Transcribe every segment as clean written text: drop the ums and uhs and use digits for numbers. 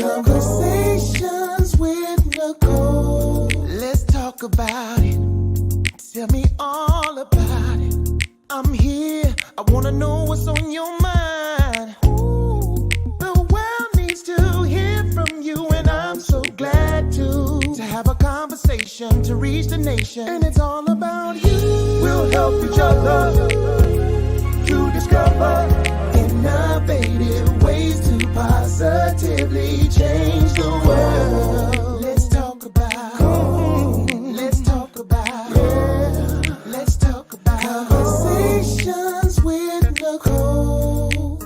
Conversations with Nicole. Let's talk about it. Tell me all about it. I'm here. I wanna know what's on your mind. Ooh, the world needs to hear from you, and I'm so glad to have a conversation to reach the nation. And it's all about you. We'll help each other to discover innovative ways to positively change the world. Let's talk about, let's talk about, yeah. Let's talk about conversations with Nicole.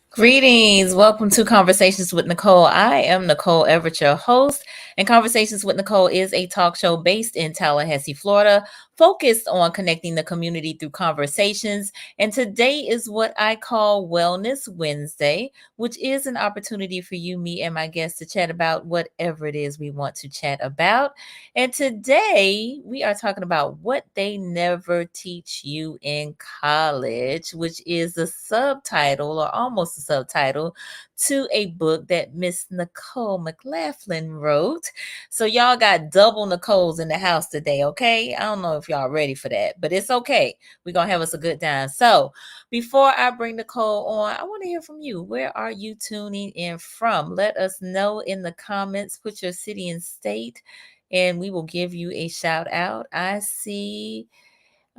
Greetings. Welcome to Conversations with Nicole. I am Nicole Everett, your host, and Conversations with Nicole is a talk show based in Tallahassee, Florida, focused on connecting the community through conversations. And today is what I call Wellness Wednesday, which is an opportunity for you, me, and my guests to chat about whatever it is we want to chat about. And today we are talking about what they never teach you in college, which is the subtitle or almost the subtitle to a book that Miss Nicole McLaughlin wrote. So y'all got double Nicoles in the house today, okay? I don't know if y'all ready for that, but it's okay. We're going to have us a good time. So before I bring Nicole on, I want to hear from you. Where are you tuning in from? Let us know in the comments. Put your city and state, and we will give you a shout out. I see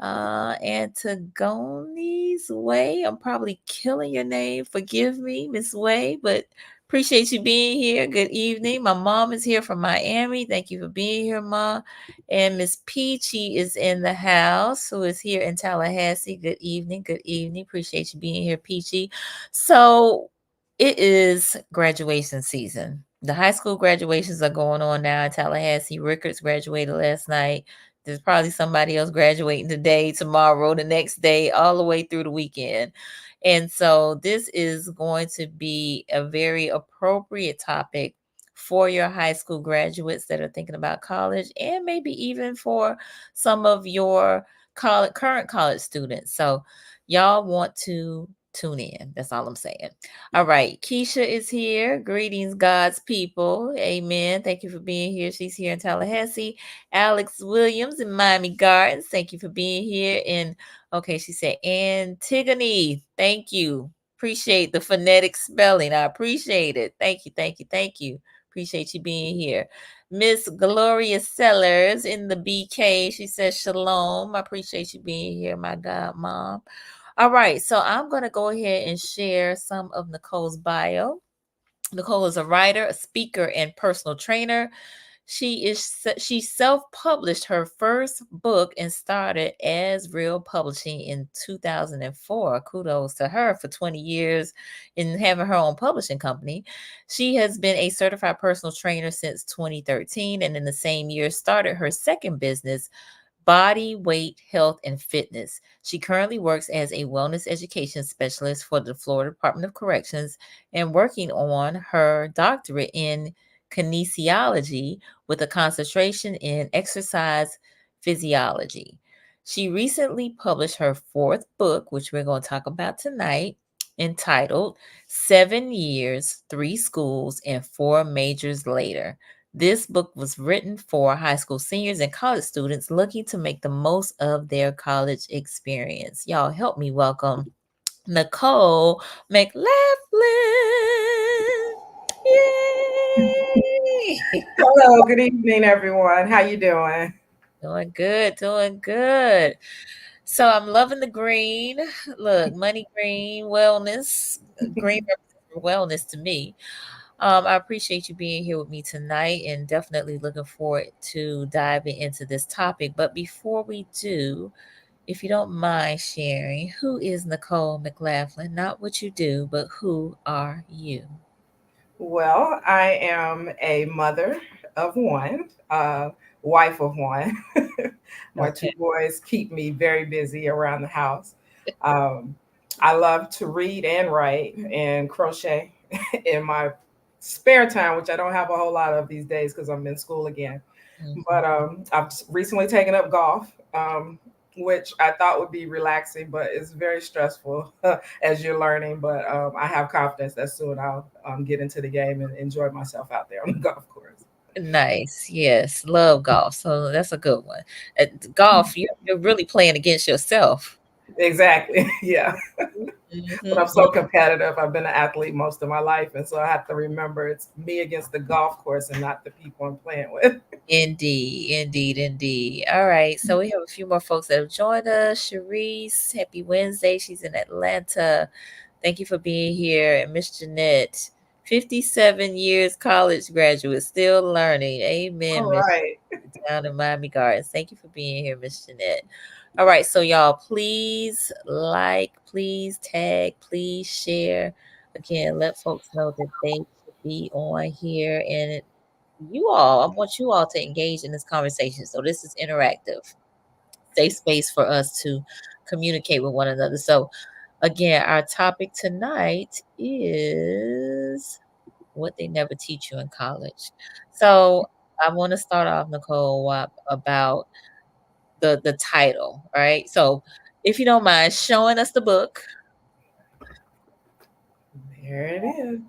Antagoni's Way. I'm probably killing your name. Forgive me, Miss Way, but appreciate you being here. Good evening. My mom is here from Miami. Thank you for being here, Ma. And Miss Peachy is in the house, who is here in Tallahassee. Good evening. Good evening. Appreciate you being here, Peachy. So it is graduation season. The high school graduations are going on now in Tallahassee. Rickards graduated last night. There's probably somebody else graduating today, tomorrow, the next day, all the way through the weekend. And so this is going to be a very appropriate topic for your high school graduates that are thinking about college, and maybe even for some of your current college students. So y'all want to tune in. That's all I'm saying. All right. Keisha is here. Greetings, God's people. Amen. Thank you for being here. She's here in Tallahassee. Alex Williams in Miami Gardens. Thank you for being here. And okay, she said Antigone. Thank you. Appreciate the phonetic spelling. I appreciate it. Thank you. Thank you. Thank you. Appreciate you being here. Miss Gloria Sellers in the BK. She says shalom. I appreciate you being here, my God, Mom. All right, so I'm going to go ahead and share some of Nicole's bio. Nicole is a writer, a speaker, and personal trainer. She self-published her first book and started as Real Publishing in 2004. Kudos to her for 20 years in having her own publishing company. She has been a certified personal trainer since 2013, and in the same year started her second business, Body, Weight, Health, and Fitness. She currently works as a wellness education specialist for the Florida Department of Corrections and working on her doctorate in kinesiology with a concentration in exercise physiology. She recently published her fourth book, which we're going to talk about tonight, entitled 7 Years, 3 Schools, and 4 Majors Later. This book was written for high school seniors and college students looking to make the most of their college experience. Y'all help me welcome Nicole McLaughlin. Yay! Hello, good evening, everyone. How you doing? Doing good, doing good. So I'm loving the green. Look, money green, wellness. Green represents wellness to me. I appreciate you being here with me tonight and definitely looking forward to diving into this topic. But before we do, if you don't mind sharing, who is Nicole McLaughlin? Not what you do, but who are you? Well, I am a mother of one, wife of one. My two Okay. boys keep me very busy around the house. Um, I love to read and write and crochet in my spare time, which I don't have a whole lot of these days because I'm in school again. Mhm. But I've recently taken up golf, which I thought would be relaxing, but it's very stressful as you're learning. But I have confidence that soon I'll get into the game and enjoy myself out there on the golf course. Nice. Yes. Love golf. So that's a good one. Golf, you're really playing against yourself. Exactly. Yeah. But I'm Mhm. so competitive. I've been an athlete most of my life. And so I have to remember it's me against the golf course and not the people I'm playing with. Indeed, indeed, indeed. All right. So we have a few more folks that have joined us. Sharice, happy Wednesday. She's in Atlanta. Thank you for being here. And Miss Jeanette, 57 years college graduate, still learning. All Amen, Miss right. down in Miami Gardens. Thank you for being here, Miss Jeanette. All right. So y'all, please like, please tag, please share. Again, let folks know that they should be on here and I want you all to engage in this conversation. So this is interactive, safe space for us to communicate with one another. So again, our topic tonight is what they never teach you in college. So I want to start off, Nicole, about the title, right? So if you don't mind showing us the book. There it is.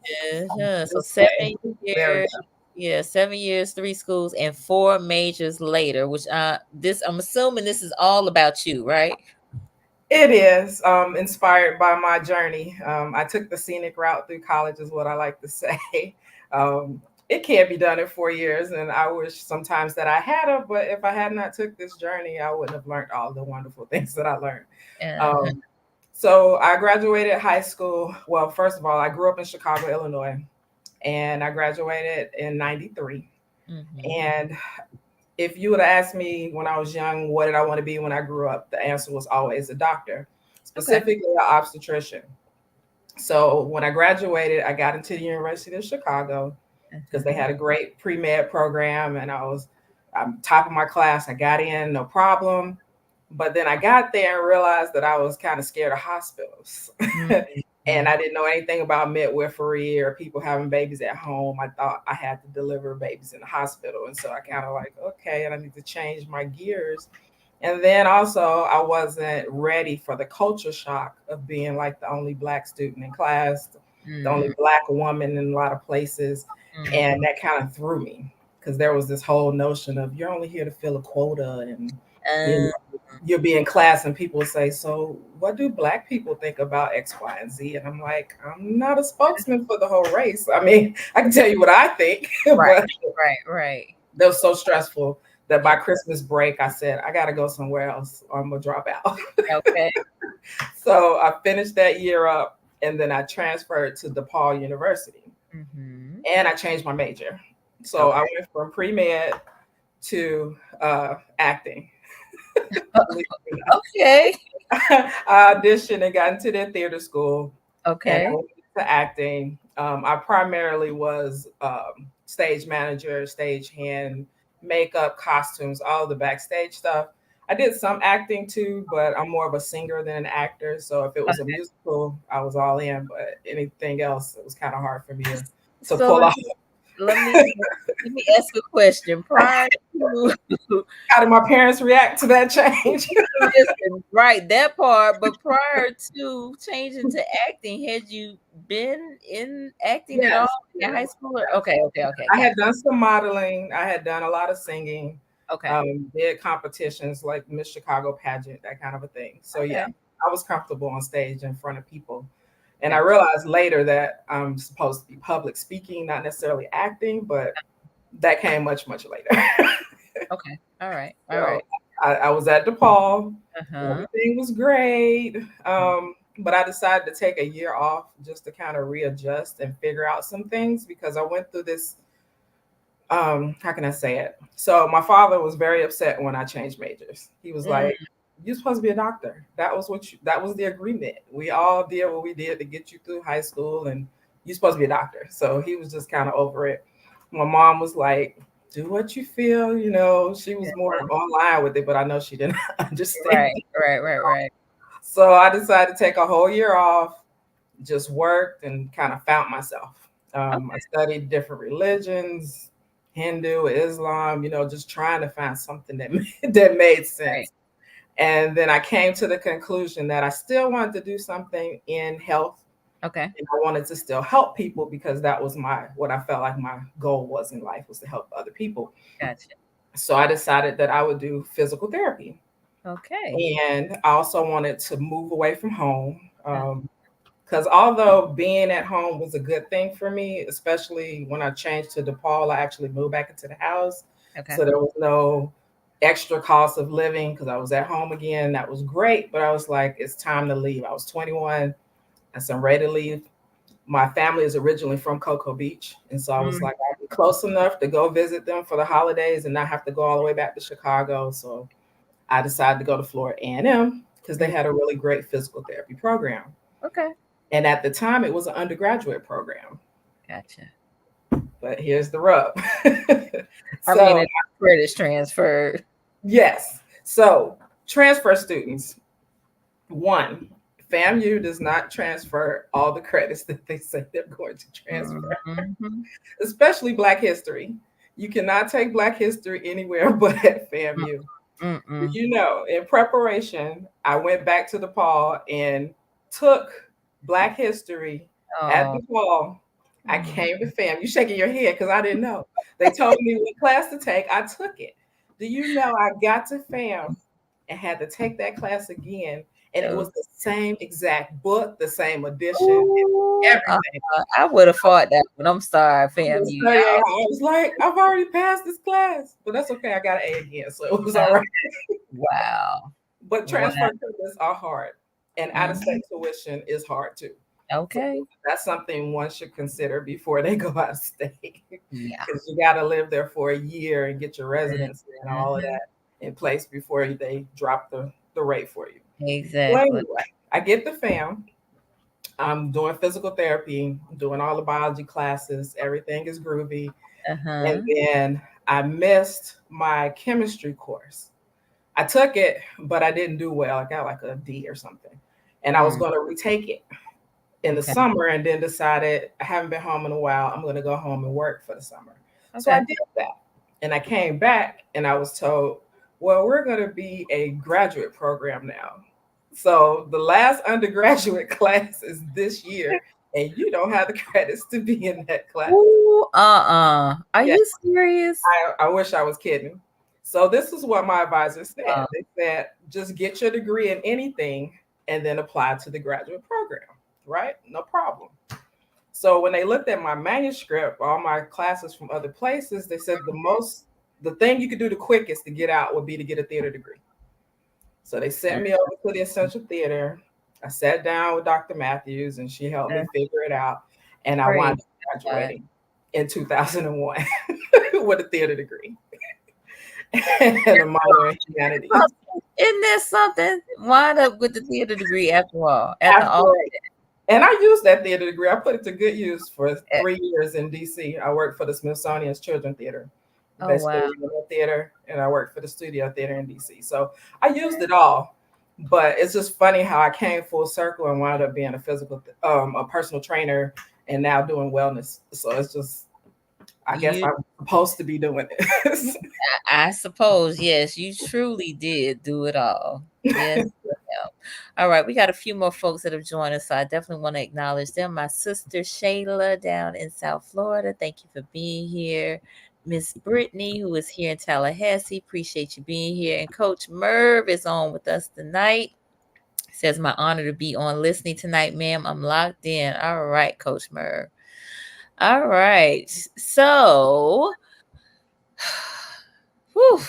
Yeah, so This way. There we 7 years, go. yeah, 7 years, three schools, and four majors later. Which I'm assuming this is all about you, right? It is inspired by my journey. I took the scenic route through college, is what I like to say. It can't be done in 4 years, and I wish sometimes that I had it. But if I had not took this journey, I wouldn't have learned all the wonderful things that I learned. Uh-huh. Um, so I graduated high school. Well, first of all, I grew up in Chicago, Illinois, and I graduated in '93. Hmm. And if you would have asked me when I was young, what did I want to be when I grew up, the answer was always a doctor, Okay. specifically an obstetrician. So when I graduated, I got into the University of Chicago because they Uh-huh. had a great pre-med program, and I was top of my class. I got in, no problem. But then I got there and realized that I was kind of scared of hospitals. And Mhm. I didn't know anything about midwifery or people having babies at home. I thought I had to deliver babies in the hospital. And so I kind of like, okay, and I need to change my gears. And then also, I wasn't ready for the culture shock of being like the only Black student in class, the only Mhm. Black woman in a lot of places. And Mhm. that kind of threw me because there was this whole notion of you're only here to fill a quota and you know, Uh, you'll be in class and people will say, so what do Black people think about X, Y, and Z? And I'm like, I'm not a spokesman for the whole race. I mean, I can tell you what I think, right, but right, right. that was so stressful that Yeah. by Christmas break, I said, I got to go somewhere else or I'm going to drop out. Okay. So I finished that year up and then I transferred to DePaul University Hmm. and I changed my major. So I Okay. went from pre med to acting. Believe it or Okay. not. I auditioned and got into their theater school and I Okay. went into acting. I primarily was stage manager, stage hand, makeup, costumes, all the backstage stuff. I did some acting too, but I'm more of a singer than an actor. So if it was a musical, I was all in. But anything else, it was kind of hard for me to So pull off. let me let me ask a question. Prior to How did my parents react to that change? listen, right, that part, but prior to changing to acting, had you been in acting at all Yes, in high yes. school? Okay, okay, okay, I got had done some modeling. I had done a lot of singing, okay, did competitions like Miss Chicago pageant, that kind of a thing. So yeah, okay, I was comfortable on stage in front of people. And I got realized later that I'm supposed to be public speaking, not necessarily acting, but that came much, much later. okay. All right, all So right. I was at DePaul. Uh-huh. Everything was great. But I decided to take a year off just to kind of readjust and figure out some things because I went through this how can I say it? So my father was very upset when I changed majors. He was Mm, like, "You're supposed to be a doctor. That was the agreement. We all did what we did to get you through high school and you're supposed to be a doctor." So he was just kind of over it. My mom was like, "Do what you feel," she was more online with it, but I know she didn't understand. right, right, right, right. So I decided to take a whole year off, just worked and kind of found myself. I Okay, studied different religions, Hindu, Islam, just trying to find something that that made right. sense. And then I came to the conclusion that I still wanted to do something in health, Okay. and I wanted to still help people because that was what I felt like my goal was in life, was to help other people. Gotcha. So I decided that I would do physical therapy. Okay. And I also wanted to move away from home. Uh, Because although being at home was a good thing for me, especially when I changed to DePaul, I actually moved back into the house. Okay. So there was no extra cost of living because I was at home again. That was great. But I was like, it's time to leave. I was 21. I said, I'm ready to leave. My family is originally from Cocoa Beach. And so I was Mm. like, I'd be close enough to go visit them for the holidays and not have to go all the way back to Chicago. So I decided to go to Florida A&M because they Mm. had a really great physical therapy program. Okay. And at the time, it was an undergraduate program. Gotcha. But here's the rub. I mean, So, it's credits transferred. yes. So, transfer students. One, FAMU does not transfer all the credits that they say they're going to transfer, Mm-hmm. especially Black history. You cannot take Black history anywhere but at FAMU. Mm-mm. You know, in preparation, I went back to DePaul and took Black history at Oh. DePaul. I Mm. came to FAM. You shaking your head because I didn't know. They told me what class to take. I took it. Do you know I got to FAM and had to take that class again? And it Oh. was the same exact book, the same edition, Ooh, everything. I would have fought that one. I'm sorry, I fam. was You 38. I was like, I've already passed this class, but that's okay. I got an A again, so it was all right. wow. But Wow. transfer credits are hard, and out of Mhm. state tuition is hard too. So Okay. that's something one should consider before they go out of state, Yeah. because you got to live there for a year and get your residency and all of Mhm. that in place before they drop the rate for you. Well, Exactly. anyway, I get the fam. I'm doing physical therapy, I'm doing all the biology classes. Everything is groovy. And Uh-huh. then I missed my chemistry course. I took it, but I didn't do well. I got like a D or something. And I was Mm. going to retake it in the Okay. summer and then decided I haven't been home in a while. I'm going to go home and work for the summer. So I Okay. did that. And I came back and I was told, well, we're going to be a graduate program now. So the last undergraduate class is this year, and you don't have the credits to be in that class. Ooh, Are Yeah, you serious? I wish I was kidding. So this is what my advisor said. Uh, They said, just get your degree in anything and then apply to the graduate program, right? No problem. So when they looked at my manuscript, all my classes from other places, they said the thing you could do the quickest to get out would be to get a theater degree. So they sent me over to the Essential Theater. I sat down with Dr. Matthews and she helped me figure it out. And I Praise wound up God. graduating in 2001 with a theater degree and a minor in humanities. Isn't that something? Wind up with the theater degree after all. After After, all and I used that theater degree. I put it to good use for that. 3 years in DC. I worked for the Smithsonian's Children's Theater, the Oh best wow. theater, and I worked for the Studio Theater in DC. So I used it all. But it's just funny how I came full circle and wound up being a personal trainer, and now doing wellness. So it's just, I guess You I'm supposed to be doing this. I suppose, yes, you truly did do it all. Yes. Yeah. All right, we got a few more folks that have joined us, so I definitely want to acknowledge them. My sister Shayla down in South Florida, thank you for being here. Miss Brittany, who is here in Tallahassee, appreciate you being here. And Coach Merv is on with us tonight. Says, my honor to be on listening tonight, ma'am. I'm locked in. All right, Coach Merv. All right. So, whew,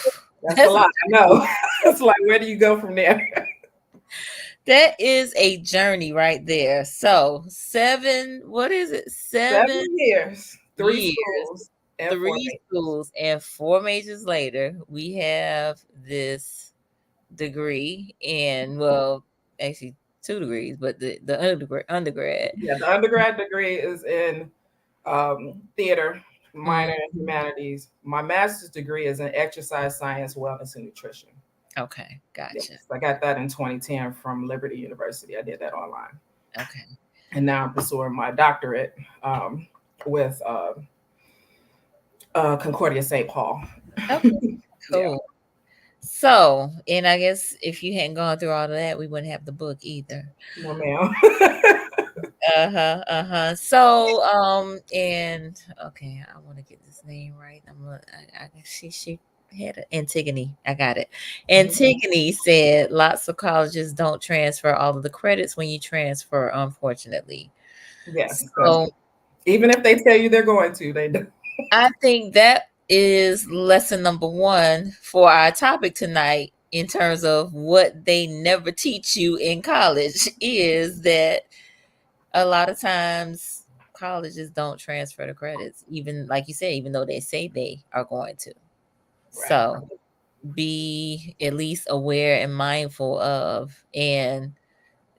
That's a lot. I know. It's like, where do you go from there? that is a journey right there. So, what is it? 7 years, three Years, schools, and 3 schools, and 4 majors later, we have this degree in, well, actually 2 degrees, but the undergrad. Yeah, the undergrad degree is in theater, minor Mm, in humanities. My master's degree is in exercise science, wellness, and nutrition. okay, gotcha. Yes, I got that in 2010 from Liberty University. I did that online. Okay. And now I'm pursuing my doctorate with Concordia St. Paul. Okay, cool. Yeah. So, and I guess if you hadn't gone through all of that, we wouldn't have the book either. No, ma'am. Uh-huh, uh-huh. So, and okay, I want to get this name right. She had Antigone. I got it. Mhm. Antigone said lots of colleges don't transfer all of the credits when you transfer, unfortunately. Yes, So even if they tell you they're going to, they do. I think that is lesson number one for our topic tonight in terms of what they never teach you in college is that a lot of times colleges don't transfer the credits, even like you said, even though they say they are going to. Right. So be at least aware and mindful of. And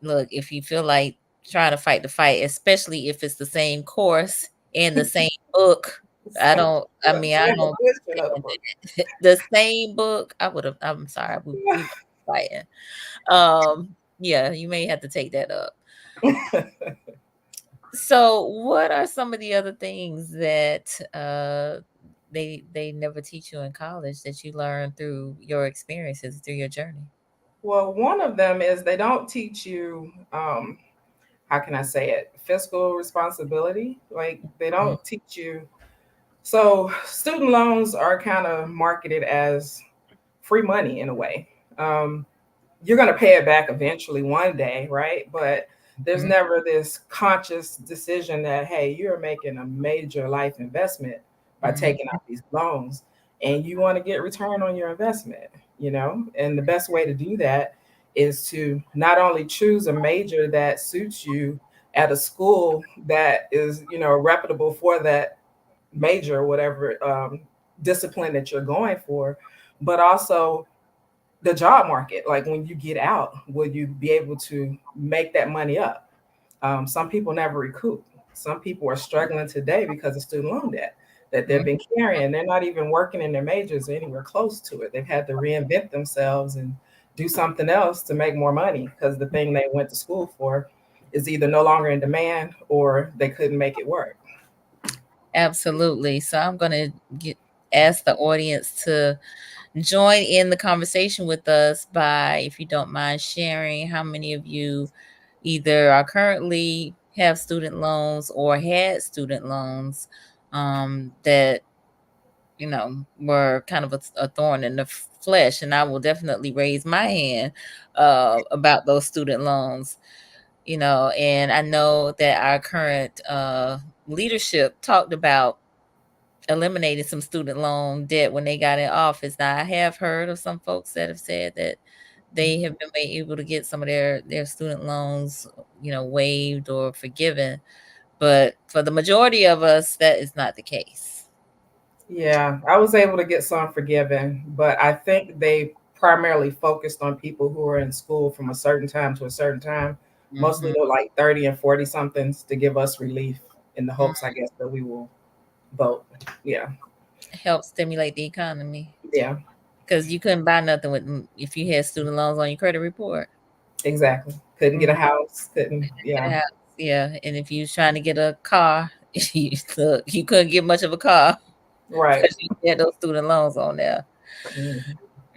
look, if you feel like trying to fight the fight, especially if it's the same course and the same book, I Same, don't, I mean, I same don't, edition of the book. the same book, I would have, I'm sorry, we might be fighting. Yeah, you may have to take that up. So, what are some of the other things that they never teach you in college that you learn through your experiences, through your journey? Well, one of them is they don't teach you, how can I say it, fiscal responsibility. Like they Mhm, don't teach you. So student loans are kind of marketed as free money in a way. Um, you're going to pay it back eventually one day, right? But there's mhm, never this conscious decision that, hey, you're making a major life investment by mhm, taking out these loans and you want to get return on your investment, you know? And the best way to do that is to not only choose a major that suits you at a school that is, reputable for that major, whatever discipline that you're going for, but also the job market. Like when you get out, will you be able to make that money up? Some people never recoup. Some people are struggling today because of student loan debt that they've mhm. been carrying. They're not even working in their majors or anywhere close to it. They've had to reinvent themselves and do something else to make more money because the thing they went to school for is either no longer in demand or they couldn't make it work. Absolutely. So I'm going to get ask the audience to join in the conversation with us by, if you don't mind sharing, how many of you either are currently have student loans or had student loans that were kind of a thorn in the flesh. And I will definitely raise my hand about those student loans. And I know that our current leadership talked about eliminating some student loan debt when they got in office. Now, I have heard of some folks that have said that they have been able to get some of their student loans, waived or forgiven. But for the majority of us, that is not the case. Yeah, I was able to get some forgiven, but I think they primarily focused on people who were in school from a certain time to a certain time, mostly Hmm. to like 30 and 40 somethings to give us relief in the hopes, I guess, that we will vote. Yeah, Help stimulate the economy yeah, because you couldn't buy nothing if you had student loans on your credit report. exactly. Couldn't get a Mhm. house, couldn't, Get yeah, a house. Yeah, and if you was trying to get a car, you couldn't get much of a car right. because you had those student loans on there.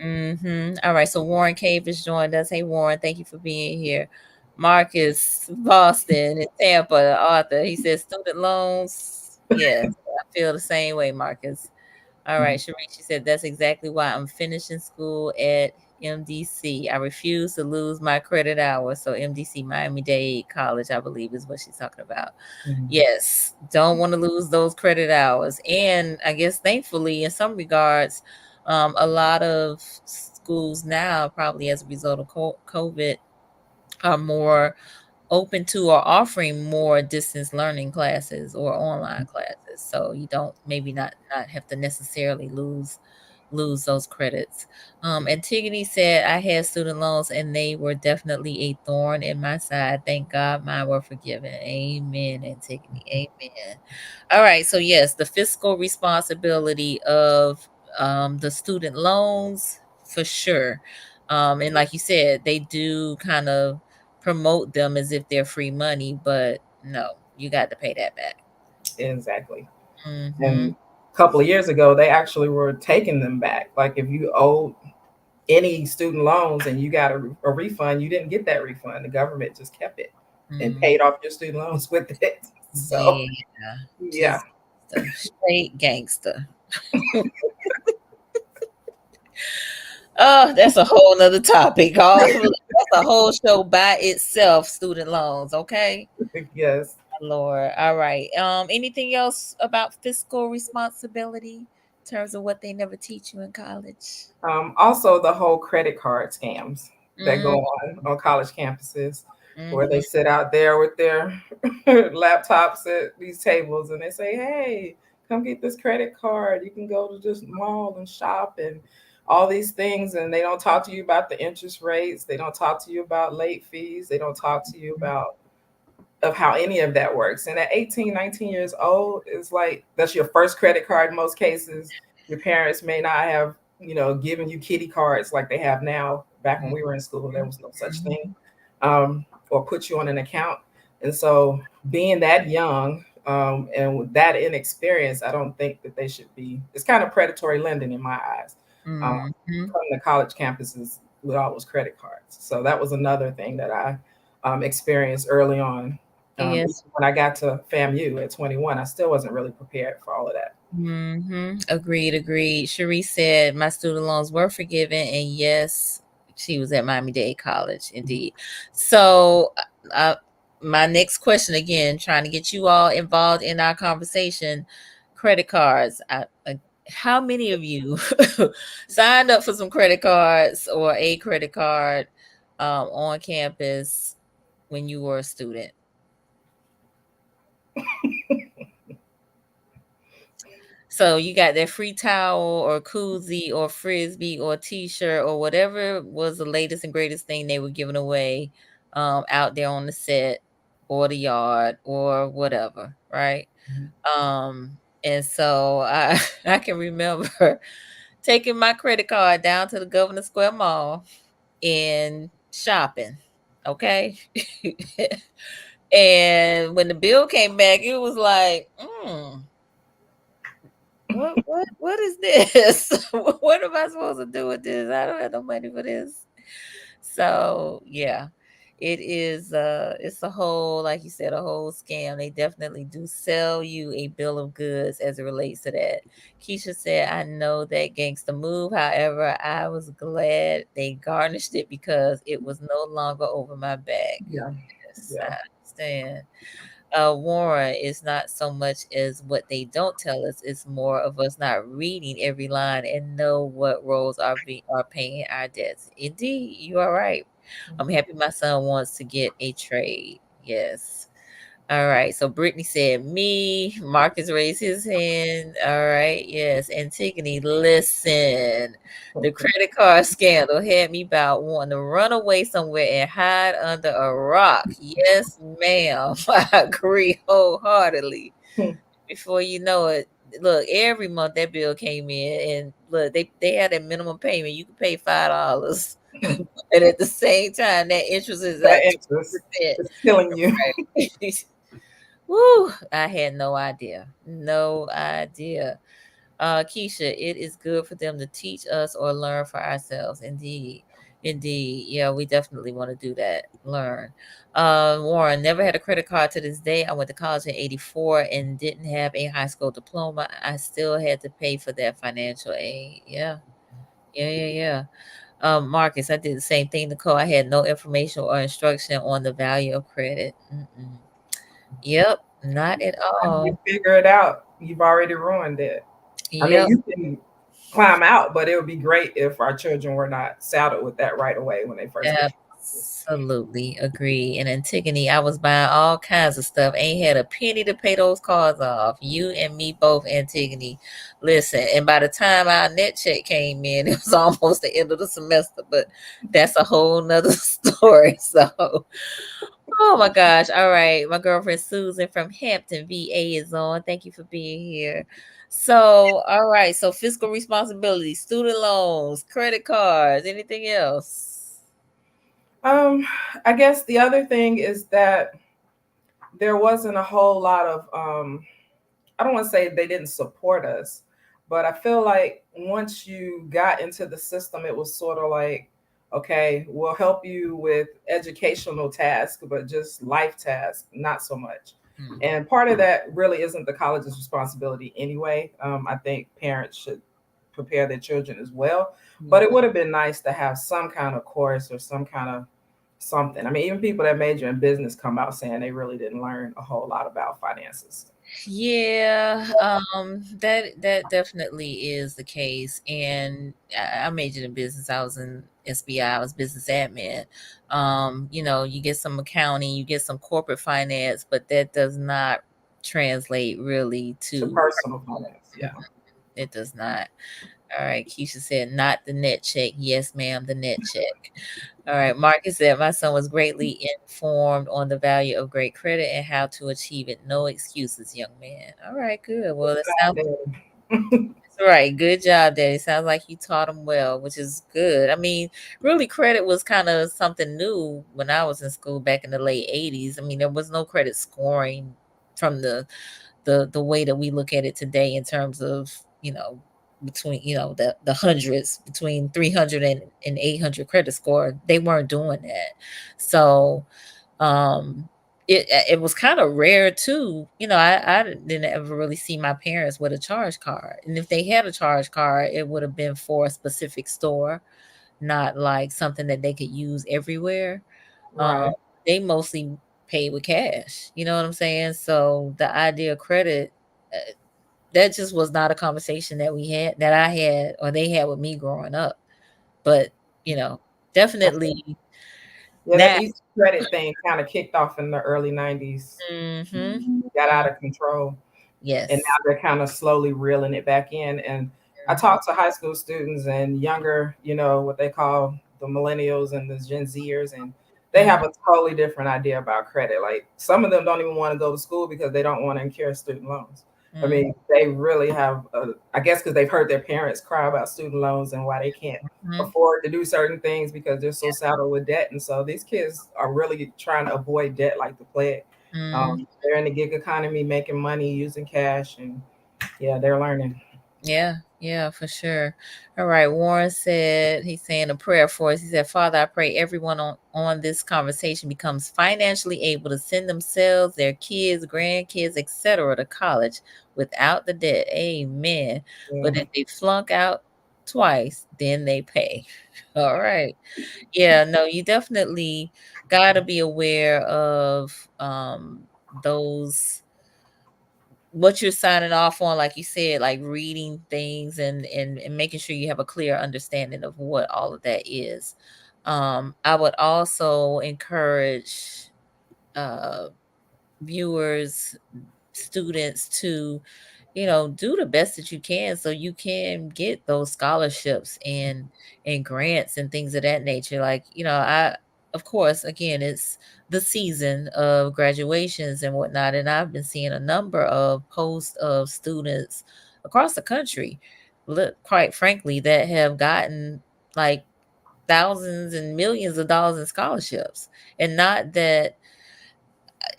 Mhm. All right. So Warren Cave has joined us. Hey, Warren, thank you for being here. Marcus Boston in Tampa, the author. He says student loans. Yes, I feel the same way, Marcus. All right, Sharice, she said that's exactly why I'm finishing school at MDC. I refuse to lose my credit hours. So MDC, Miami-Dade College, I believe is what she's talking about. Mhm. Yes, don't want to lose those credit hours. And I guess thankfully, in some regards, a lot of schools now, probably as a result of COVID, are more open to or offering more distance learning classes or online classes. So you don't maybe not have to necessarily lose those credits. Antigone said, I had student loans and they were definitely a thorn in my side. Thank God mine were forgiven. Amen, Antigone. Amen. All right. So, yes, the fiscal responsibility of the student loans for sure. And like you said, they do kind of promote them as if they're free money, but no, you got to pay that back. Exactly. And Hmm. a couple of years ago, they actually were taking them back. Like if you owed any student loans and you got a refund, you didn't get that refund. The government just kept it and Mm, paid off your student loans with it. So yeah, yeah, just straight gangster. Oh, that's a whole nother topic. That's a whole show by itself. Student loans. Okay, yes. Lord. All right. Anything else about fiscal responsibility in terms of what they never teach you in college? Also, the whole credit card scams that go Mm, on college campuses, where they mm-hmm, sit out there with their laptops at these tables and they say, "Hey, come get this credit card. You can go to this mall and shop and all these things." And they don't talk to you about the interest rates. They don't talk to you about late fees. They don't talk to you about of how any of that works. And at 18, 19 years old, it's like that's your first credit card in most cases. Your parents may not have, given you kiddie cards like they have now. Back when we were in school, there was no such thing, or put you on an account. And so, being that young and with that inexperience, I don't think that they should be. It's kind of predatory lending in my eyes. mm-hmm. Coming to college campuses with all those credit cards. So that was another thing that I experienced early on. Even Yes. when I got to FAMU at 21, I still wasn't really prepared for all of that. Agreed, agreed. Cherie said my student loans were forgiven, and yes, she was at Miami-Dade College, indeed. So, uh, my next question again, trying to get you all involved in our conversation. Credit cards. How many of you signed up for some credit cards or a credit card on campus when you were a student? So you got that free towel or koozie or frisbee or t-shirt or whatever was the latest and greatest thing they were giving away out there on the set or the yard or whatever, right? And so I I can remember taking my credit card down to the Governor Square Mall and shopping. Okay. And when the bill came back, it was like, what is this? What am I supposed to do with this? I don't have no money for this. So yeah, it is it's a whole, like you said, a whole scam. They definitely do sell you a bill of goods as it relates to that. Keisha said, I know that gangster move. However, I was glad they garnished it because it was no longer over my back. Yeah, Yes, yeah, I understand. Warren, is not so much as what they don't tell us, it's more of us not reading every line and know what roles are paying our debts. Indeed, you are right. I'm happy my son wants to get a trade. Yes. All right. So Brittany said me. Marcus raised his hand. All right. Yes. Antigone, listen. The credit card scandal had me about wanting to run away somewhere and hide under a rock. Yes, ma'am. I agree wholeheartedly. Before you know it, look, every month that bill came in, and look, they had a minimum payment. You could pay $5, and at the same time, that interest is that like interest 2%. is killing you. Right. Woo! I had no idea. No idea. Keisha, it is good for them to teach us or learn for ourselves. Indeed. Indeed. Yeah, we definitely want to do that. Learn. Warren, never had a credit card to this day. I went to college in 84 and didn't have a high school diploma. I still had to pay for that financial aid. Yeah. Yeah, yeah, yeah. Marcus, I did the same thing, Nicole. I had no information or instruction on the value of credit. Mm-mm. Yep, not at Time you all. figure it out, you've already ruined it. I mean, Yep, you can climb out, but it would be great if our children were not saddled with that right away when they first get to campus. absolutely agree. And Antigone, I was buying all kinds of stuff. Ain't had a penny to pay those cards off. You and me both, Antigone. Listen, and by the time our net check came in, it was almost the end of the semester. But that's a whole nother story. So oh my gosh. All right. My girlfriend Susan from Hampton, VA is on. Thank you for being here. So, all right. So, fiscal responsibility, student loans, credit cards, anything else? Um, I guess the other thing is that there wasn't a whole lot of I don't want to say they didn't support us, but I feel like once you got into the system, it was sort of like, okay, we'll help you with educational tasks, but just life tasks, not so much. Mm. And part of that really isn't the college's responsibility anyway. I think parents should prepare their children as well. But it would have been nice to have some kind of course or some kind of something. I mean, even people that major in business come out saying they really didn't learn a whole lot about finances. Yeah, that definitely is the case. And I majored in business. I was in SBI. I was business admin. You get some accounting, you get some corporate finance, but that does not translate really To to personal finance, yeah. it does not. All right, Keisha said, not the net check. Yes, ma'am, the net check. All right, Marcus said, my son was greatly informed on the value of great credit and how to achieve it. No excuses, young man. All right, good. Well, that sounds that's right. Good job, Daddy. Sounds like you taught him well, which is good. I mean, really, credit was kind of something new when I was in school back in the late 80s. I mean, there was no credit scoring from the way that we look at it today in terms of, between, the hundreds, between 300 and 800 credit score. They weren't doing that. So um it was kind of rare too. I didn't ever really see my parents with a charge card, and if they had a charge card, it would have been for a specific store, not like something that they could use everywhere. um Right. they mostly paid with cash, you know what I'm saying? So the idea of credit, uh, that just was not a conversation that I had or they had with me growing up. But definitely Yeah, that now. easy credit thing kind of kicked off in the early 90s, Hmm. got out of control. And Yes. now they're kind of slowly reeling it back in. And I Mhm. talk to high school students and younger, what they call the millennials and the Gen Zers, and they Mhm. have a totally different idea about credit. Like some of them don't even want to go to school because they don't want to incur student loans. I Mhm. mean, they really have, I guess, because they've heard their parents cry about student loans and why they can't Mhm. afford to do certain things because they're so saddled with debt. And so these kids are really trying to avoid debt like the plague. Mhm. They're in the gig economy, making money, using cash, and yeah, they're learning. Yeah, yeah, for sure. All right. Warren said he's saying a prayer for us. He said, Father, I pray everyone on this conversation becomes financially able to send themselves, their kids, grandkids, etc. to college without the debt. Amen. Yeah. But if they flunk out twice, then they pay. All right. Yeah, no, you definitely gotta be aware of those, what you're signing off on, like you said, like reading things and making sure you have a clear understanding of what all of that is. I would also encourage uh viewers, students to, do the best that you can so you can get those scholarships and grants and things of that nature. Like, I, of course, again, it's the season of graduations and whatnot, and I've been seeing a number of posts of students across the country, quite frankly, that have gotten like thousands and millions of dollars in scholarships. And not that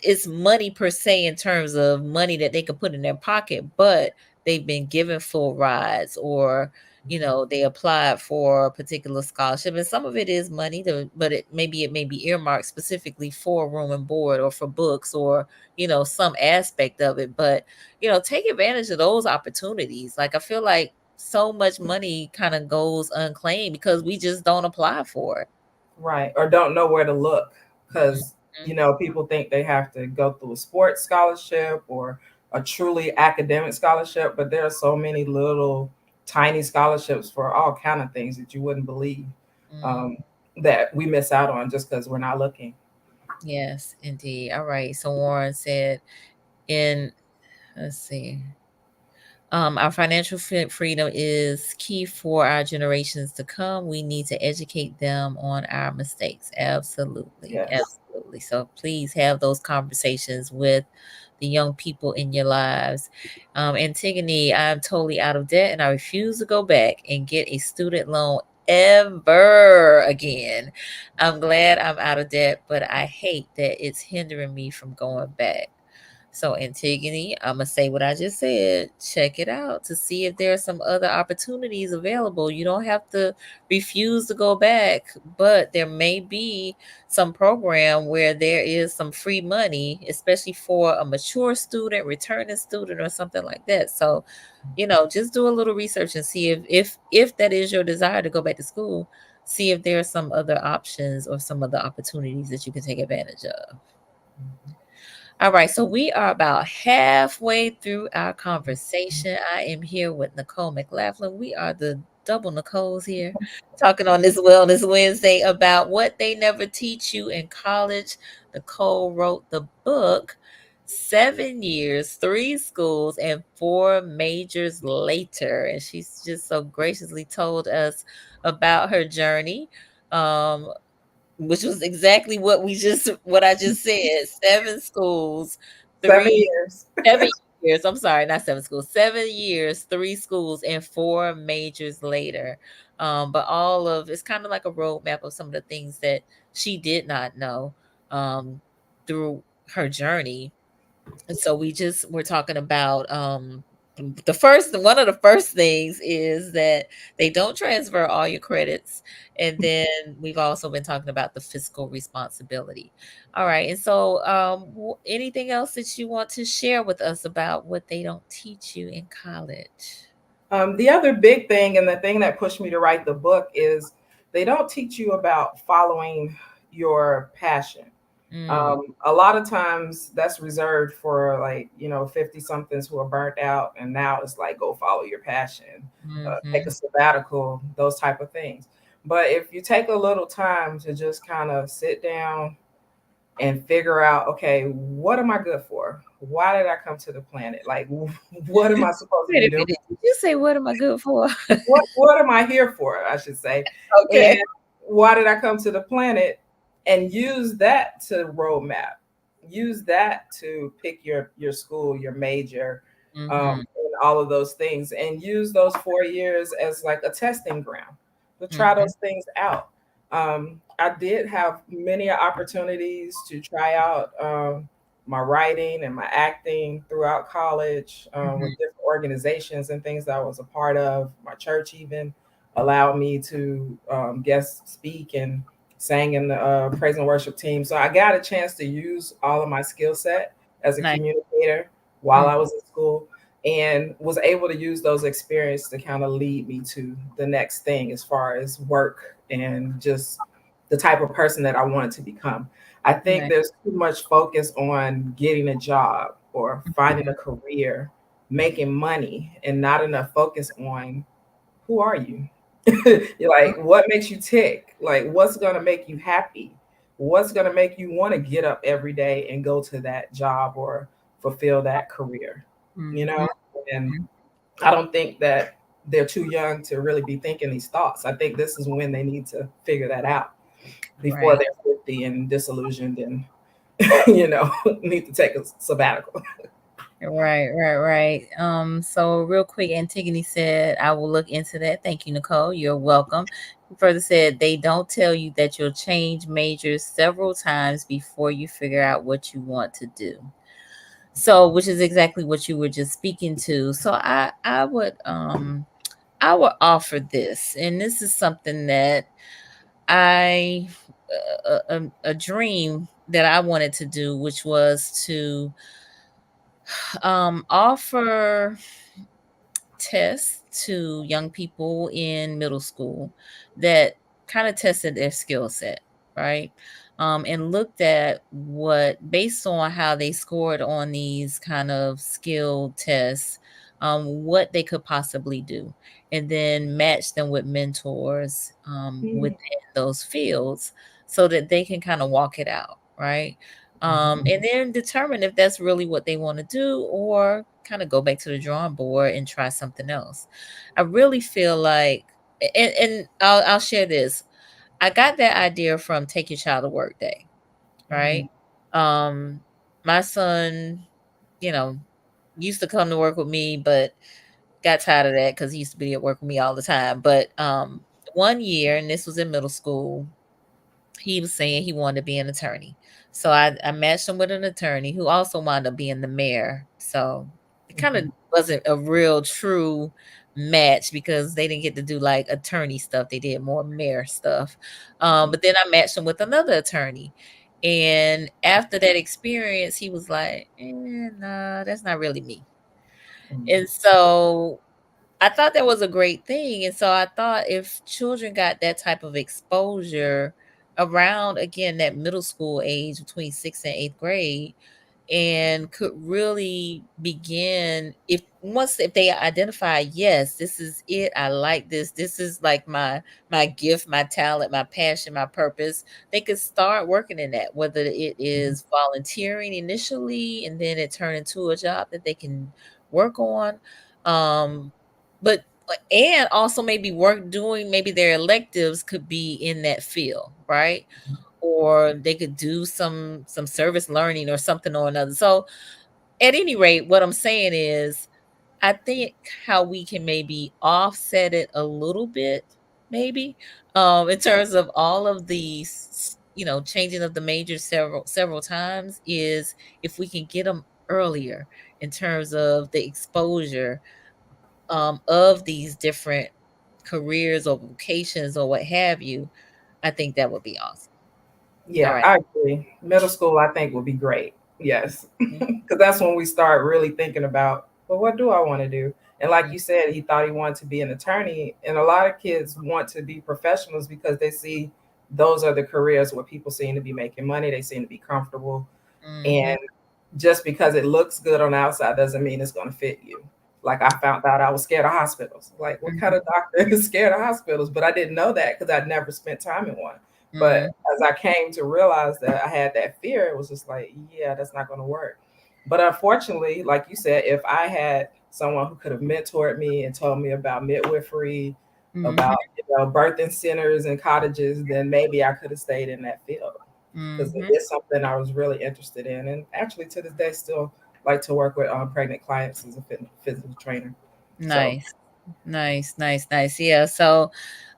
it's money per se in terms of money that they can put in their pocket, but they've been given full rides, or they applied for a particular scholarship, and some of it is money, but it may be earmarked specifically for room and board or for books, or some aspect of it. But take advantage of those opportunities. Like, I feel like so much money kind of goes unclaimed because we just don't apply for it. Right. Or don't know where to look because, Mhm. people think they have to go through a sports scholarship or a truly academic scholarship, but there are so many little tiny scholarships for all kind of things that you wouldn't believe, Mm. um, that we miss out on just because we're not looking. Yes, indeed. All right. So Warren said, in let's see. Our financial freedom is key for our generations to come. We need to educate them on our mistakes. Absolutely. Yes. Absolutely. So please have those conversations with the young people in your lives. Antigone, I'm totally out of debt and I refuse to go back and get a student loan ever again. I'm glad I'm out of debt, but I hate that it's hindering me from going back. So, Antigone, I'm going to say what I just said. Check it out to see if there are some other opportunities available. You don't have to refuse to go back, but there may be some program where there is some free money, especially for a mature student, returning student, or something like that. So, just do a little research and see if that is your desire to go back to school, see if there are some other options or some other opportunities that you can take advantage of. All right, so we are about halfway through our conversation. I am here with Nicole McLaughlin. We are the double Nicoles here, talking on this Wellness Wednesday about what they never teach you in college. Nicole wrote the book 7 Years, 3 Schools, and 4 Majors Later. And she's just so graciously told us about her journey. Um, which was exactly what I just said. 7 schools, 7 years. 7 years. I'm sorry, not 7 schools. 7 years, 3 schools, and 4 majors later. But all of it's kind of like a roadmap of some of the things that she did not know through her journey. And so we're talking about the first one of the first things is that they don't transfer all your credits. And then we've also been talking about the fiscal responsibility. All right. And so anything else that you want to share with us about what they don't teach you in college? The other big thing, and the thing that pushed me to write the book, is they don't teach you about following your passion. Mm, A lot of times that's reserved for, like, 50 somethings who are burnt out, and now it's like, go follow your passion, take mm-hmm. a sabbatical, those type of things. But if you take a little time to just kind of sit down and figure out, okay, what am I good for? Why did I come to the planet? Like, what am I supposed to Wait be a doing? minute. Did you say what am I good for? What am I here for, I should say. And Okay. why did I come to the planet? And use that to roadmap. Use that to pick your school, your major, Mm-hmm. and all of those things. And use those 4 years as like a testing ground to try Mm-hmm. those things out. I did have many opportunities to try out my writing and my acting throughout college, Mm-hmm. with different organizations and things that I was a part of. My church even allowed me to guest speak and sang in the praise and worship team. So I got a chance to use all of my skill set as a Nice. communicator while Mm, I was in school, and was able to use those experiences to kind of lead me to the next thing as far as work and just the type of person that I wanted to become. I think nice. there's too much focus on getting a job or finding a career, making money, and not enough focus on who are you? You're like, what makes you tick? Like, what's going to make you happy? What's going to make you want to get up every day and go to that job or fulfill that career? You Mhm, know? And mhm. I don't think that they're too young to really be thinking these thoughts. I think this is when they need to figure that out before Right. they're 50 and disillusioned and, you know, need to take a sabbatical. Right. So real quick, Antigone said, I will look into that. Thank you, Nicole. You're welcome. He further said, they don't tell you that you'll change majors several times before you figure out what you want to do. So, which is exactly what you were just speaking to. So I would offer this, and this is something that I a dream that I wanted to do, which was to offer tests to young people in middle school that kind of tested their skill set, right? And looked at what, based on how they scored on these kind of skill tests, what they could possibly do, and then match them with mentors Mm, within those fields so that they can kind of walk it out, right? And then determine if that's really what they want to do, or kind of go back to the drawing board and try something else. I really feel like, and I'll share this. I got that idea from Take Your Child to Work Day, mm, right? Um, my son, you know, used to come to work with me, but got tired of that because he used to be at work with me all the time. But one year, and this was in middle school, he was saying he wanted to be an attorney. So I matched him with an attorney who also wound up being the mayor. So it kind of Mhm. wasn't a real true match because they didn't get to do like attorney stuff. They did more mayor stuff. But then I matched him with another attorney. And after that experience, he was like, nah, that's not really me. Mhm. And so I thought that was a great thing. And so I thought if children got that type of exposure around, again, that middle school age between sixth and eighth grade, and could really begin if they identify, yes, this is it, I like this is like my gift, my talent, my passion, my purpose, they could start working in that, whether it is volunteering initially and then it turn into a job that they can work on, um but and also maybe work doing maybe their electives could be in that field, right? Or they could do some service learning or something or another. So at any rate, what I'm saying is I think how we can maybe offset it a little bit, maybe, in terms of all of these, changing of the majors several times, is if we can get them earlier in terms of the exposure of these different careers or vocations or what have you. I think that would be awesome. All Yeah, right. I agree. Middle school, I think, would be great. Yes, Mhm, because that's when we start really thinking about, well, what do I want to do? And like mhm, you said, he thought he wanted to be an attorney, and a lot of kids want to be professionals because they see those are the careers where people seem to be making money. They seem to be comfortable, mhm, and just because it looks good on the outside doesn't mean it's going to fit you. Like I found out I was scared of hospitals. Like, what kind of doctor is scared of hospitals? But I didn't know that because I'd never spent time in one. But mhm, as I came to realize that I had that fear, it was just like, yeah, that's not going to work. But unfortunately, like you said, if I had someone who could have mentored me and told me about midwifery, mhm, about birthing centers and cottages, then maybe I could have stayed in that field because mhm. it is something I was really interested in, and actually to this day still like to work with pregnant clients as a physical trainer. So Nice. Nice, nice, nice. Yeah. So,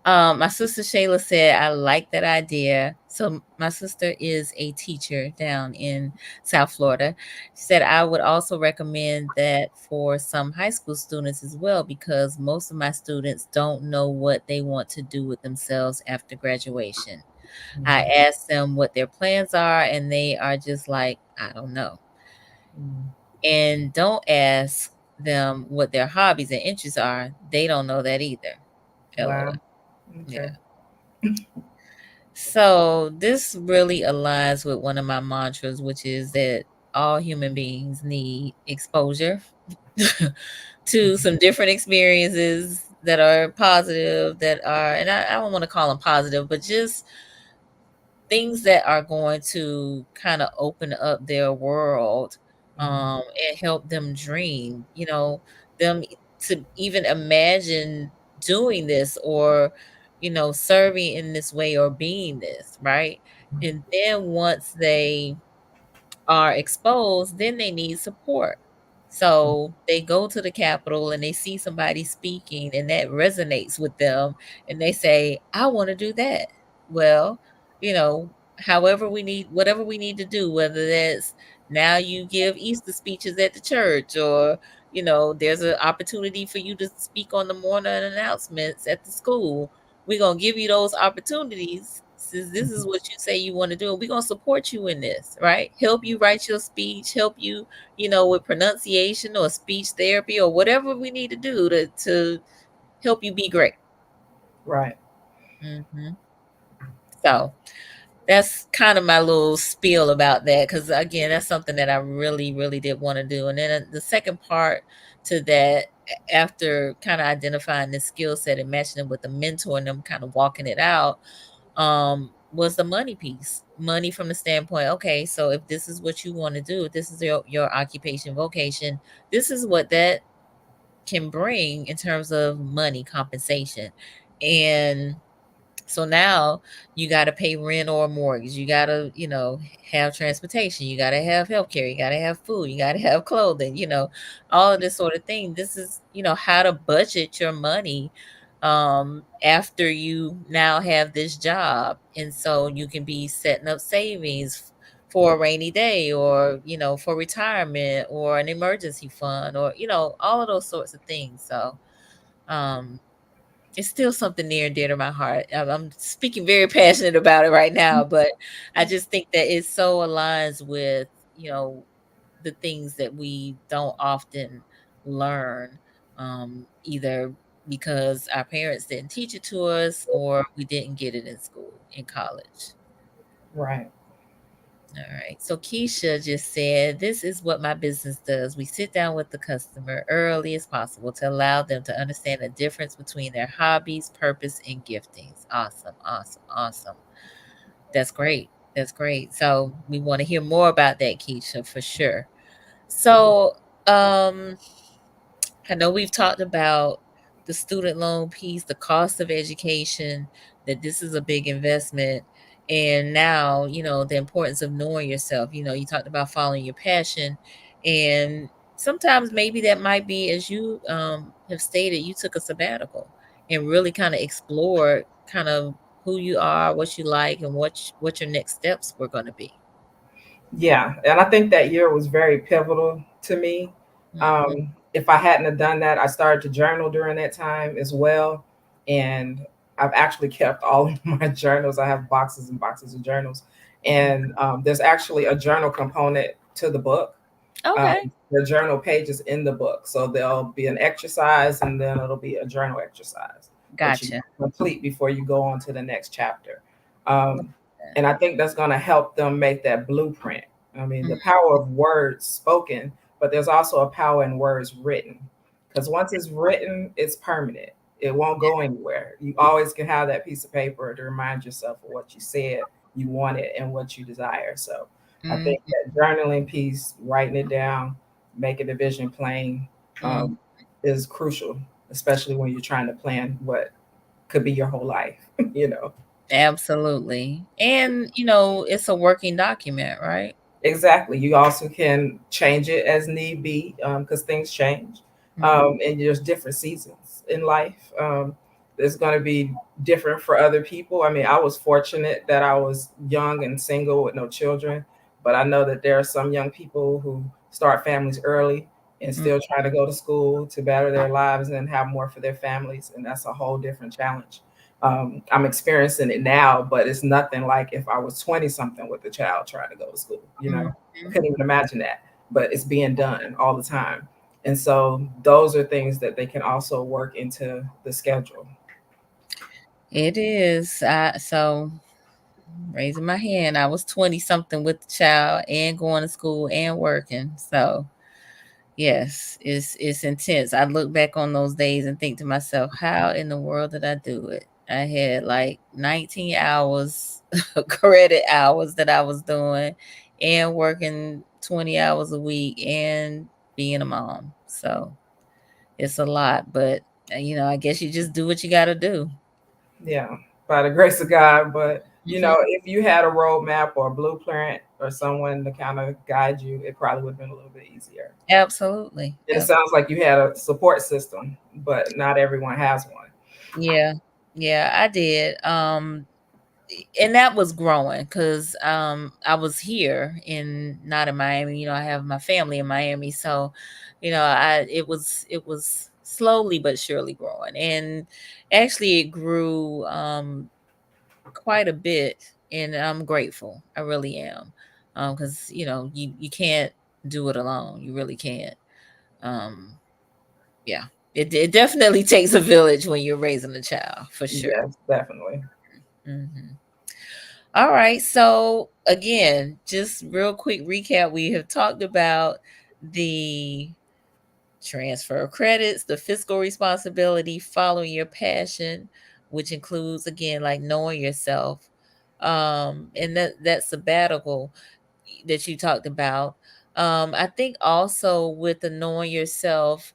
my sister Shayla said, I like that idea. So, my sister is a teacher down in South Florida. She said, I would also recommend that for some high school students as well, because most of my students don't know what they want to do with themselves after graduation. I mhm, ask them what their plans are, and they are just like, I don't know. mhm. And don't ask them what their hobbies and interests are. They don't know that either. LOL. Wow. Yeah. Okay. So this really aligns with one of my mantras, which is that all human beings need exposure to Mhm. some different experiences that are positive, that are, and I don't want to call them positive, but just things that are going to kind of open up their world, Mhm. and help them dream, them to even imagine doing this, or serving in this way or being this, right? And then once they are exposed, then they need support. So they go to the Capitol and they see somebody speaking and that resonates with them, and they say, I want to do that. Well, you know, whatever we need to do, whether that's now you give Easter speeches at the church, or, there's an opportunity for you to speak on the morning announcements at the school. We're going to give you those opportunities since this is what you say you want to do. We're going to support you in this, right? Help you write your speech, help you, with pronunciation or speech therapy or whatever we need to do to help you be great. Right. Hmm. So that's kind of my little spiel about that. Because again, that's something that I really, really did want to do. And then the second part to that, after kind of identifying the skill set and matching it with the mentor and them kind of walking it out, was the money piece. Money from the standpoint, okay, so if this is what you want to do, if this is your occupation, vocation, this is what that can bring in terms of money compensation. And so now you got to pay rent or mortgage. You got to, have transportation. You got to have healthcare. You got to have food. You got to have clothing, all of this sort of thing. This is, how to budget your money after you now have this job. And so you can be setting up savings for a rainy day, or, for retirement, or an emergency fund, or, all of those sorts of things. So, um, it's still something near and dear to my heart. I'm speaking very passionate about it right now, but I just think that it so aligns with, you know, the things that we don't often learn, either because our parents didn't teach it to us, or we didn't get it in school, in college. Right. All right. So Keisha just said, "This is what my business does. We sit down with the customer early as possible to allow them to understand the difference between their hobbies, purpose, and giftings." Awesome, awesome, awesome. That's great. That's great. So we want to hear more about that, Keisha, for sure. So, um, I know we've talked about the student loan piece, the cost of education, that this is a big investment. And now, the importance of knowing yourself. You talked about following your passion. And sometimes maybe that might be, as you have stated, you took a sabbatical and really kind of explored kind of who you are, what you like, and what your next steps were going to be. Yeah, and I think that year was very pivotal to me. Hmm. If I hadn't have done that, I started to journal during that time as well, and I've actually kept all of my journals. I have boxes and boxes of journals, and there's actually a journal component to the book. Okay. The journal pages in the book, so there'll be an exercise, and then it'll be a journal exercise that you Gotcha. complete before you go on to the next chapter. Um, and I think that's going to help them make that blueprint. I mean, the power of words spoken, but there's also a power in words written, because once it's written, it's permanent. It won't go anywhere. You always can have that piece of paper to remind yourself of what you said you wanted and what you desire. So I Mm-hmm. think that journaling piece, writing it down, making the vision plain, Mm-hmm. is crucial, especially when you're trying to plan what could be your whole life, you know. Absolutely. And, it's a working document, right? Exactly. You also can change it as need be, because things change. Mhm. And there's different seasons in life. There's going to be different for other people. I mean, I was fortunate that I was young and single with no children, but I know that there are some young people who start families early and Mm. still try to go to school to better their lives and have more for their families. And that's a whole different challenge. I'm experiencing it now, but it's nothing like if I was 20 something with a child trying to go to school. Mhm. I couldn't even imagine that, but it's being done all the time. And so those are things that they can also work into the schedule. It is. So raising my hand, I was 20 something with the child and going to school and working. So yes, it's intense. I look back on those days and think to myself, how in the world did I do it? I had like 19 hours credit hours that I was doing, and working 20 hours a week, and being a mom. So it's a lot, but I guess you just do what you got to do. Yeah, by the grace of God. But Hmm. if you had a roadmap or a blueprint or someone to kind of guide you, it probably would have been a little bit easier. Absolutely. And it sounds like you had a support system, but not everyone has one. Yeah. Yeah, I did. And that was growing because I was here in not in Miami. I have my family in Miami, so I it was slowly but surely growing, and actually it grew quite a bit, and I'm grateful. I really am, because you can't do it alone. You really can't. Um, yeah, it definitely takes a village when you're raising a child, for sure. Yes, definitely. Hmm. All right. So again, just real quick recap. We have talked about the transfer of credits, the fiscal responsibility, following your passion, which includes again like knowing yourself, and that sabbatical that you talked about. I think also with the knowing yourself,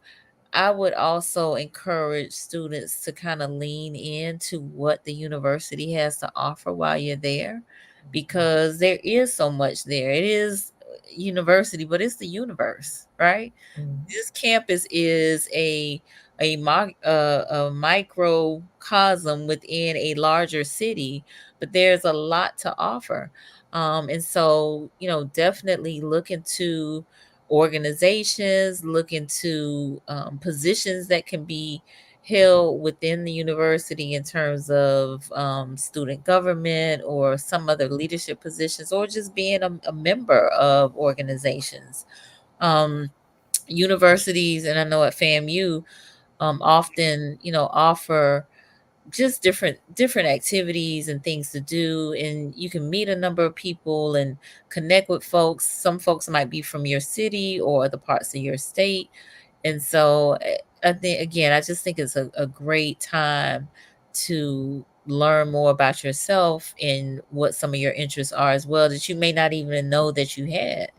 I would also encourage students to kind of lean into what the university has to offer while you're there, because there is so much there. It is university, but it's the universe, right? Mm. This campus is a a microcosm within a larger city, but there's a lot to offer. And so, definitely look into organizations, look into positions that can be held within the university in terms of student government or some other leadership positions, or just being a member of organizations. Um, Universities, and I know at FAMU, often offer just different activities and things to do, and you can meet a number of people and connect with folks. Some folks might be from your city or other parts of your state, and so I think, again, I just think it's a great time to learn more about yourself and what some of your interests are as well, that you may not even know that you had.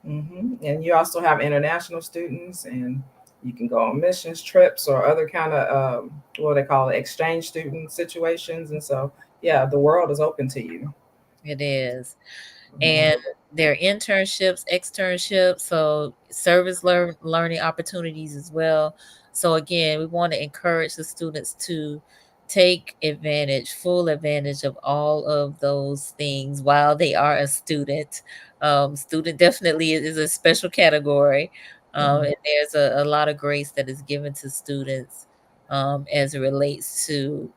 And you also have international students, and you can go on missions trips or other kind of what they call it, exchange student situations. And so, yeah, the world is open to you. It is. Mhm. And there are internships, externships, so learning opportunities as well. So again, we want to encourage the students to take full advantage of all of those things while they are a student. Student definitely is a special category, Mhm. and there's a lot of grace that is given to students as it relates to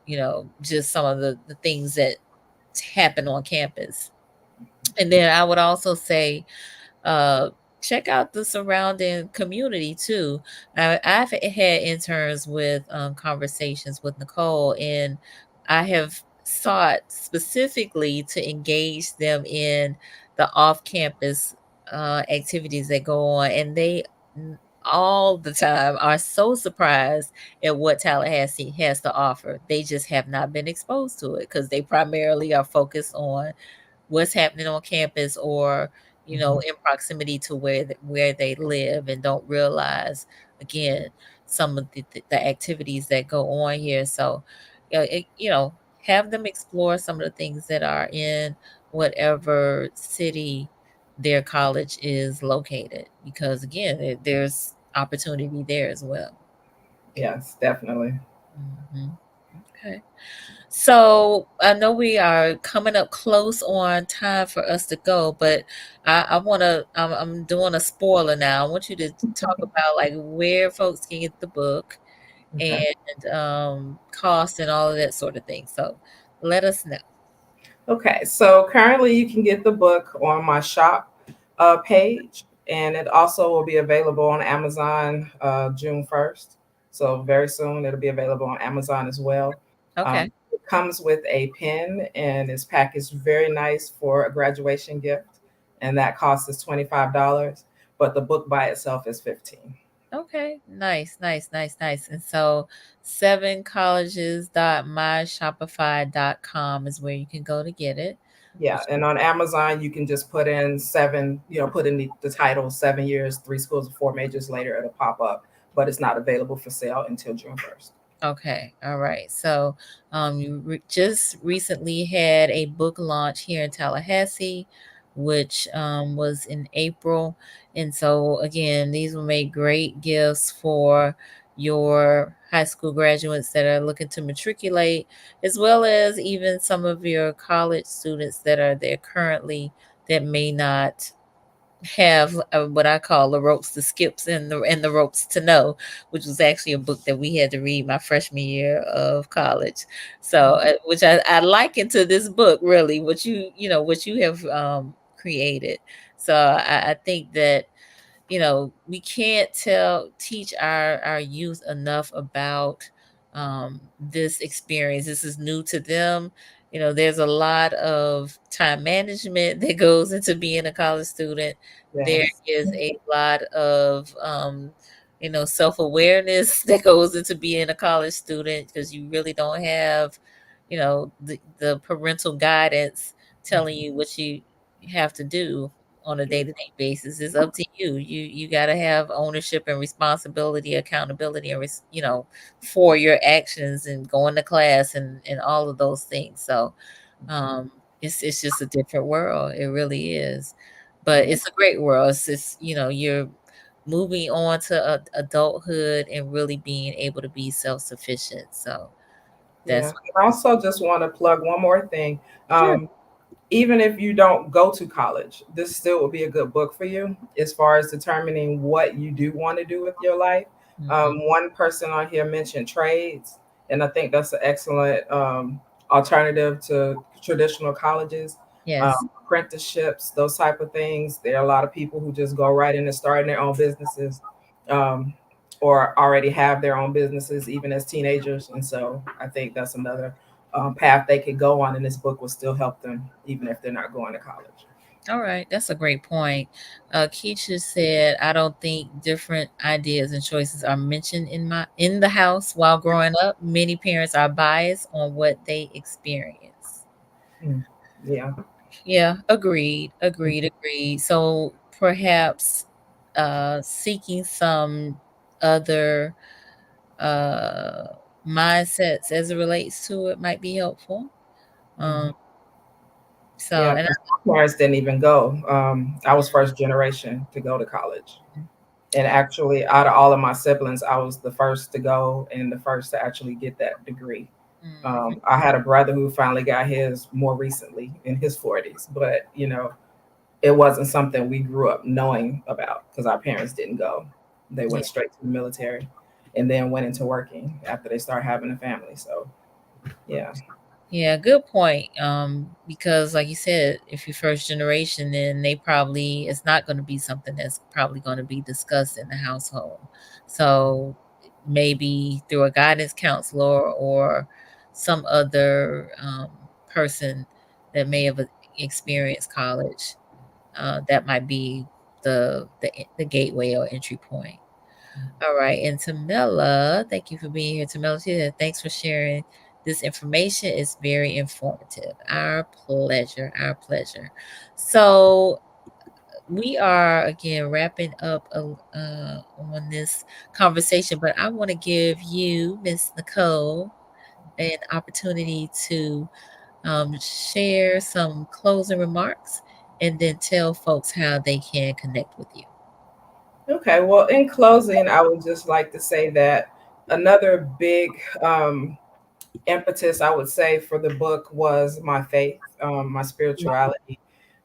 just some of the things that happen on campus. And then I would also say, uh, check out the surrounding community too. I've had interns with conversations with Nicole, and I have sought specifically to engage them in the off-campus activities that go on, and they all the time are so surprised at what Tallahassee has to offer. They just have not been exposed to it because they primarily are focused on what's happening on campus, or Mhm. in proximity to where they live, and don't realize, again, some of the activities that go on here. So have them explore some of the things that are in whatever city their college is located, because again, there's opportunity there as well. Yes, definitely. Hmm. Okay. So I know we are coming up close on time for us to go, but I want to. I'm doing a spoiler now. I want you to talk about like where folks can get the book Okay. and cost and all of that sort of thing. So let us know. Okay, so currently you can get the book on my shop page, and it also will be available on Amazon June 1st. So very soon it'll be available on Amazon as well. Okay. It comes with a pen and is packaged very nice for a graduation gift, and that cost is $25, but the book by itself is 15. Okay. Nice. Nice. Nice. Nice. And so 7colleges.myshopify.com is where you can go to get it. Yeah, Which and on Amazon you can just put in seven, put in the title 7 years, three schools, four majors later, it'll pop up, but it's not available for sale until June 1st. Okay, all right. So, you just recently had a book launch here in Tallahassee, which was in April. And so, again, these will make great gifts for your high school graduates that are looking to matriculate, as well as even some of your college students that are there currently that may not have what I call the ropes to skips and the ropes to know, which was actually a book that we had to read my freshman year of college. So, which I liken to this book, really, what you have created. So I think that we can't teach our youth enough about this experience. This is new to them. There's a lot of time management that goes into being a college student. There Yes. is a lot of self-awareness that goes into being a college student, because you really don't have the parental guidance telling you what you have to do on a day-to-day basis. It's up to you. You got to have ownership and responsibility, accountability, and for your actions and going to class and all of those things. So it's just a different world. It really is, but Yeah. it's a great world. It's you're moving on to adulthood and really being able to be self-sufficient. So Yeah. that's I also just want to plug one more thing. sure. Um, Even if you don't go to college, this still will be a good book for you as far as determining what you do want to do with your life. Hmm. One person on here mentioned trades, and I think that's an excellent alternative to traditional colleges. Yes. Apprenticeships, those type of things. There are a lot of people who just go right into starting their own businesses, um, or already have their own businesses even as teenagers, and so I think that's another path they could go on, and this book will still help them even if they're not going to college. All right, that's a great point. Keisha said, "I don't think different ideas and choices are mentioned in the house while growing up. Many parents are biased on what they experience." Mm. Yeah. Yeah, agreed, agreed, agreed. So perhaps seeking some other uh, mindsets as it relates to it might be helpful. Um, Mhm. so, Yeah, and because my parents didn't even go. I was first generation to go to college. And actually, out of all of my siblings, I was the first to go and the first to actually get that degree. Mhm. I had a brother who finally got his more recently in his 40s, but it wasn't something we grew up knowing about because our parents didn't go. They Yeah. went straight to the military and then went into working after they started having a family. So, yeah. Yeah, good point. Because like you said, if you're first generation, then they probably it's not going to be something that's probably going to be discussed in the household. So maybe through a guidance counselor or some other person that may have experienced college, that might be the gateway or entry point. All right. And Tamela, thank you for being here. Tamela, she said, thanks for sharing this information. It's very informative. Our pleasure. Our pleasure. So we are again wrapping up on this conversation, but I want to give you, Miss Nicole, an opportunity to share some closing remarks and then tell folks how they can connect with you. Okay. Well, in closing, I would just like to say that another big impetus, I would say, for the book was my faith, my spirituality.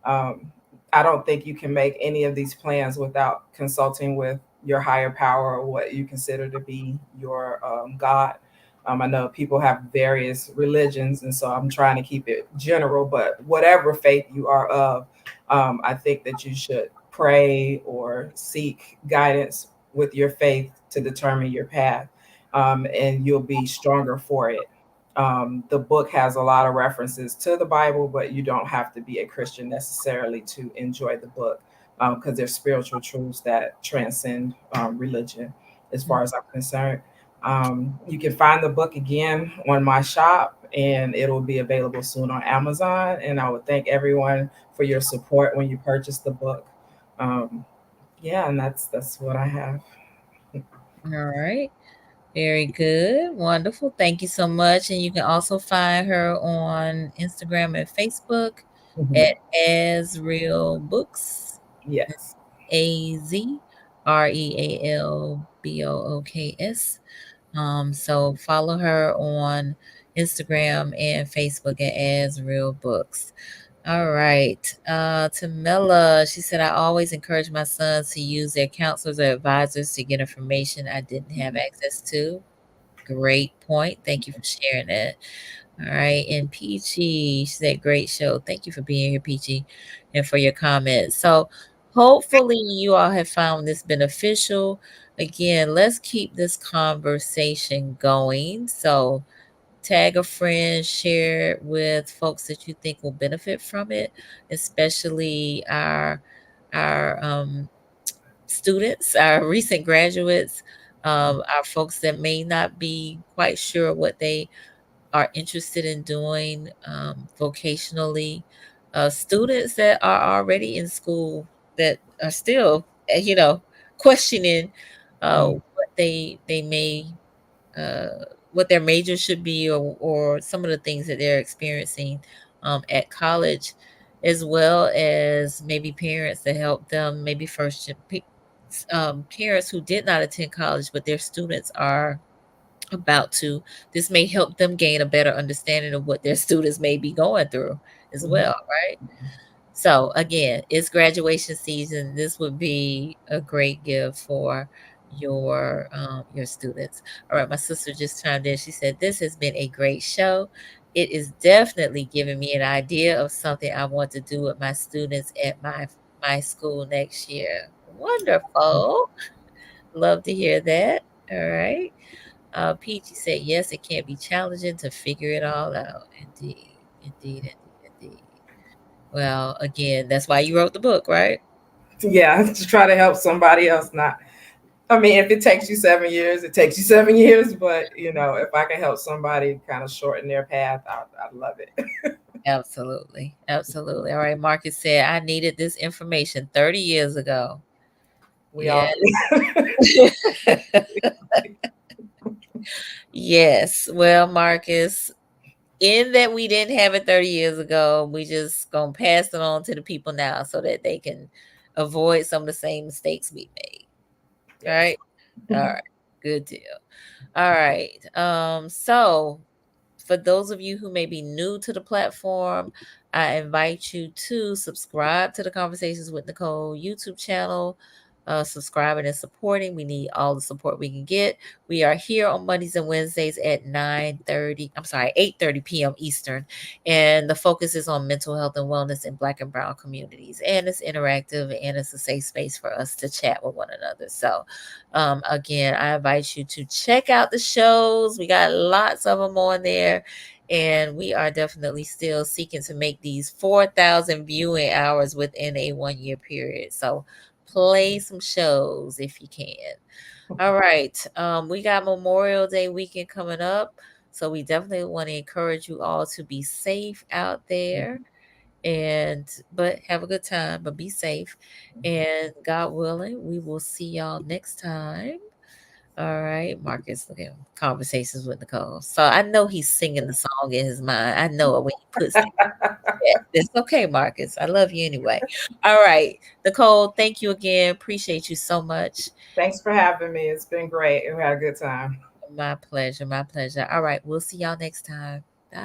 Um, I don't think you can make any of these plans without consulting with your higher power or what you consider to be your God. I know people have various religions, and so I'm trying to keep it general, but whatever faith you are of, I think that you should pray or seek guidance with your faith to determine your path, and you'll be stronger for it. The book has a lot of references to the Bible, but you don't have to be a Christian necessarily to enjoy the book because there's spiritual truths that transcend religion, as far as I'm concerned. You can find the book again on my shop, and it'll be available soon on Amazon. And I would thank everyone for your support when you purchase the book. Um, yeah, and that's what I have. All right. Very good. Wonderful. Thank you so much. And you can also find her on Instagram and Facebook Mhm. at As Real Books. Yes. AZREALBOOKS. So follow her on Instagram and Facebook at As Real Books. All right. Tamela, she said, I always encourage my sons to use their counselors or advisors to get information I didn't have access to. Great point. Thank you for sharing that. All right. And Peachy, she said, great show. Thank you for being here, Peachy, and for your comments. So hopefully you all have found this beneficial. Again, let's keep this conversation going. So tag a friend, share it with folks that you think will benefit from it, especially our students, our recent graduates, our folks that may not be quite sure what they are interested in doing vocationally, students that are already in school that are still, questioning Mm. what they may what their major should be, or some of the things that they're experiencing at college, as well as maybe parents to help them, maybe parents who did not attend college, but their students are about to. This may help them gain a better understanding of what their students may be going through as well, Mhm. right? So again, it's graduation season. This would be a great gift for your students. All right, my sister just chimed in. She said this has been a great show. It is definitely giving me an idea of something I want to do with my students at my school next year. Wonderful. Love to hear that. All right. Peachy said yes, it can be challenging to figure it all out. Indeed, indeed, indeed, indeed. Well, again, that's why you wrote the book, right? Yeah, to try to help somebody else. Not, I mean, if it takes you 7 years, it takes you 7 years. But if I can help somebody kind of shorten their path, I'd love it. Absolutely. Absolutely. All right. Marcus said, I needed this information 30 years ago. We Yeah. all do. Yes. Well, Marcus, in that we didn't have it 30 years ago, we just gonna pass it on to the people now so that they can avoid some of the same mistakes we made. All Yes. right. All right. Good deal. All right. So for those of you who may be new to the platform, I invite you to subscribe to the Conversations with Nicole YouTube channel. Subscribing and supporting. We need all the support we can get. We are here on Mondays and Wednesdays at 9:30. I'm sorry, 8:30 p.m. Eastern. And the focus is on mental health and wellness in Black and Brown communities. And it's interactive and it's a safe space for us to chat with one another. So again, I invite you to check out the shows. We got lots of them on there. And we are definitely still seeking to make these 4,000 viewing hours within a 1 year period. So play some shows if you can. All right. We got Memorial Day weekend coming up. So we definitely want to encourage you all to be safe out there and but have a good time, but be safe. And God willing, we will see y'all next time. All right, Marcus. Okay, conversations with Nicole. So I know he's singing the song in his mind. I know it when he puts it. It's okay, Marcus. I love you anyway. All right, Nicole. Thank you again. Appreciate you so much. Thanks for having me. It's been great. We had a good time. My pleasure. My pleasure. All right, we'll see y'all next time. Bye.